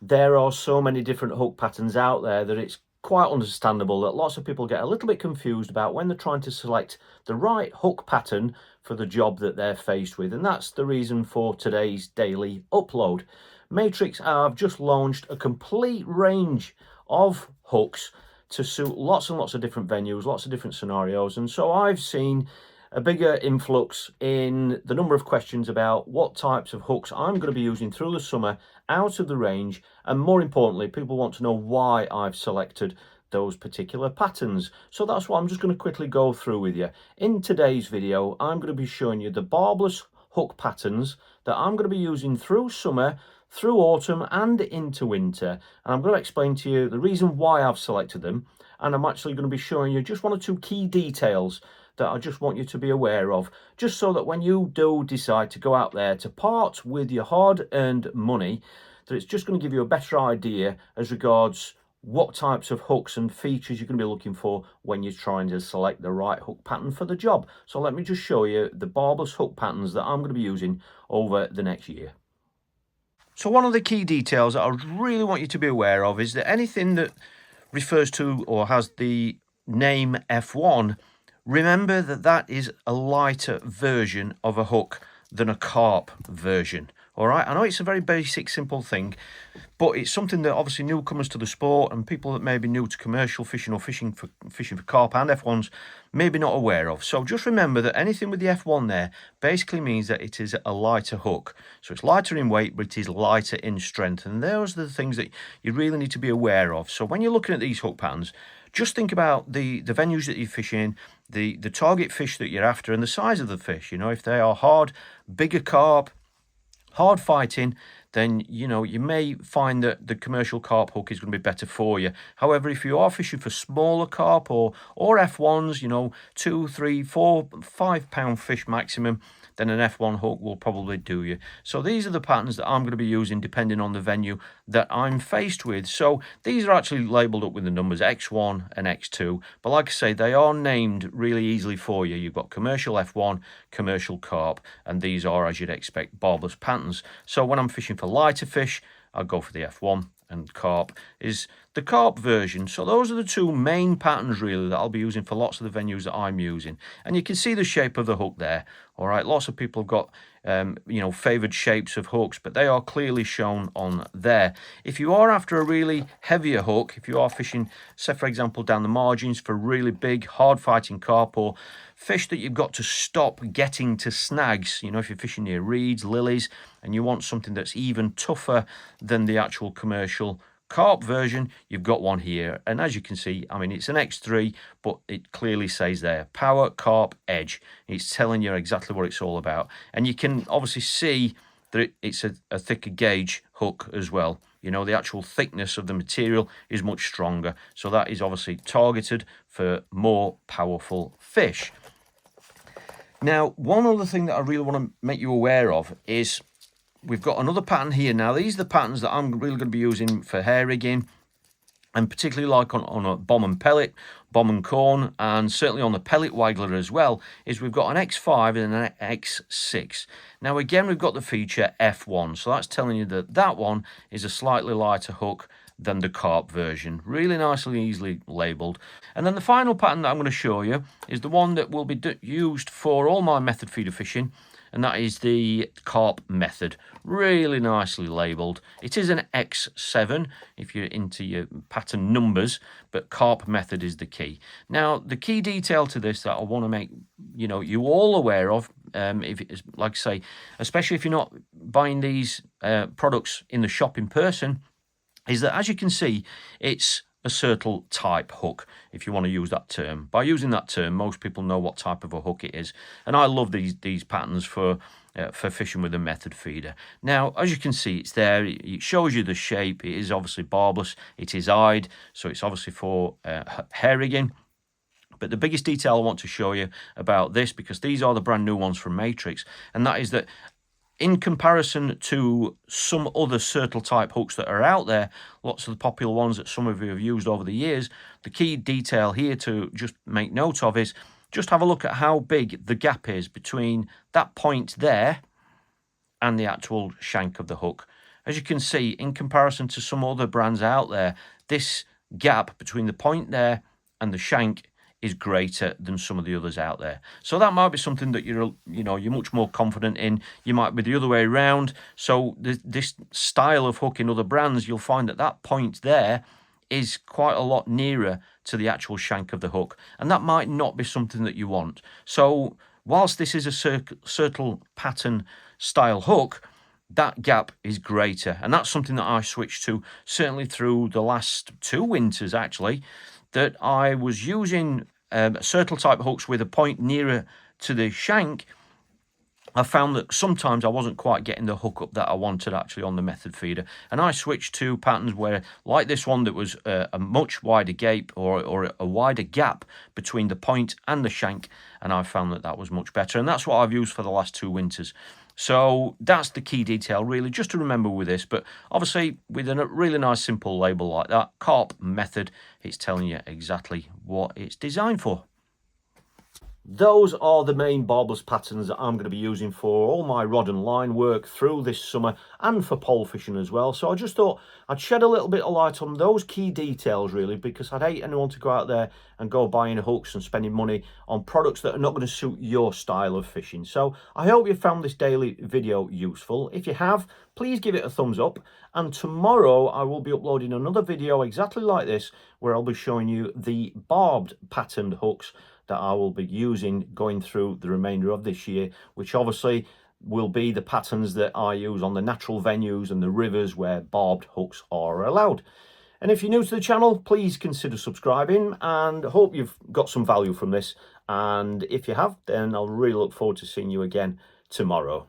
There are so many different hook patterns out there that it's quite understandable that lots of people get a little bit confused about when they're trying to select the right hook pattern for the job that they're faced with. And that's the reason for today's daily upload. Matrix have just launched a complete range of hooks to suit lots and lots of different venues, lots of different scenarios. And so I've seen a bigger influx in the number of questions about what types of hooks I'm going to be using through the summer out of the range, and more importantly, people want to know why I've selected those particular patterns. So that's what I'm just going to quickly go through with you. In today's video, I'm going to be showing you the barbless hook patterns that I'm going to be using through summer, through autumn and into winter, and I'm going to explain to you the reason why I've selected them, and I'm actually going to be showing you just one or two key details that I just want you to be aware of, just so that when you do decide to go out there to part with your hard-earned money, that it's just going to give you a better idea as regards what types of hooks and features you're going to be looking for when you're trying to select the right hook pattern for the job. So let me just show you the barbless hook patterns that I'm going to be using over the next year. So one of the key details that I really want you to be aware of is that anything that refers to or has the name F1, remember that that is a lighter version of a hook than a carp version. All right, I know it's a very basic, simple thing, but it's something that obviously newcomers to the sport and people that may be new to commercial fishing or fishing for carp and F1s may be not aware of. So just remember that anything with the F1 there basically means that it is a lighter hook. So it's lighter in weight, but it is lighter in strength. And those are the things that you really need to be aware of. So when you're looking at these hook patterns, just think about the venues that you're fishing, the target fish that you're after, and the size of the fish. You know, if they are hard, bigger carp, hard fighting, then you know you may find that the commercial carp hook is going to be better for you. However, if you are fishing for smaller carp or F1s, you know, 2, 3, 4, 5 pound fish maximum, then an F1 hook will probably do you. So these are the patterns that I'm going to be using depending on the venue that I'm faced with. So these are actually labelled up with the numbers X1 and X2, but like I say, they are named really easily for you. You've got commercial F1, commercial carp, and these are, as you'd expect, barbless patterns. So when I'm fishing for lighter fish, I'll go for the F1, and carp is the carp version. So those are the two main patterns really that I'll be using for lots of the venues that I'm using. And you can see the shape of the hook there. All right, lots of people have got you know, favored shapes of hooks, but they are clearly shown on there. If you are after a really heavier hook, if you are fishing, say for example, down the margins for really big hard fighting carp or fish that you've got to stop getting to snags, you know, if you're fishing near reeds, lilies, and you want something that's even tougher than the actual commercial carp version, you've got one here. And as you can see, I mean, it's an X3, but it clearly says there, Power Carp Edge. It's telling you exactly what it's all about. And you can obviously see that it's a thicker gauge hook as well. You know, the actual thickness of the material is much stronger. So that is obviously targeted for more powerful fish. Now, one other thing that I really want to make you aware of is we've got another pattern here. Now, these are the patterns that I'm really going to be using for hair rigging, and particularly like on a bomb and pellet, bomb and corn, and certainly on the pellet waggler as well, is we've got an X5 and an X6. Now, again, we've got the feature F1, so that's telling you that that one is a slightly lighter hook than the carp version. Really nicely, easily labelled. And then the final pattern that I'm going to show you is the one that will be used for all my method feeder fishing, and that is the carp method. Really nicely labelled. It is an X7 if you're into your pattern numbers, but carp method is the key. Now, the key detail to this that I want to make you all aware of, if it's, like I say, especially if you're not buying these products in the shop in person, is that, as you can see, it's a Sertal type hook, if you want to use that term. By using that term, most people know what type of a hook it is. And I love these patterns for fishing with a method feeder. Now, as you can see, it's there. It shows you the shape. It is obviously barbless. It is eyed, so it's obviously for hair rigging. But the biggest detail I want to show you about this, because these are the brand new ones from Matrix, and that is that in comparison to some other Sertal type hooks that are out there, lots of the popular ones that some of you have used over the years, the key detail here to just make note of is just have a look at how big the gap is between that point there and the actual shank of the hook. as you can see, in comparison to some other brands out there, this gap between the point there and the shank is greater than some of the others out there. So that might be something that you're much more confident in. You might be the other way around. So this style of hook in other brands, you'll find that point there is quite a lot nearer to the actual shank of the hook, and that might not be something that you want. So whilst this is a circle pattern style hook, that gap is greater, and that's something that I switched to certainly through the last 2 winters actually, that I was using circle type hooks with a point nearer to the shank. I found that sometimes I wasn't quite getting the hook up that I wanted actually on the method feeder, and I switched to patterns where, like this one, that was a much wider gape or a wider gap between the point and the shank, and I found that was much better, and that's what I've used for the last 2 winters. So that's the key detail really, just to remember with this. But obviously with a really nice simple label like that, carp method, it's telling you exactly what it's designed for. Those are the main barbless patterns that I'm going to be using for all my rod and line work through this summer, and for pole fishing as well. So I just thought I'd shed a little bit of light on those key details really, because I'd hate anyone to go out there and go buying hooks and spending money on products that are not going to suit your style of fishing. So I hope you found this daily video useful. If you have, please give it a thumbs up, and tomorrow I will be uploading another video exactly like this, where I'll be showing you the barbed patterned hooks that I will be using going through the remainder of this year, which obviously will be the patterns that I use on the natural venues and the rivers where barbed hooks are allowed. And if you're new to the channel, please consider subscribing, and hope you've got some value from this. And if you have, then I'll really look forward to seeing you again tomorrow.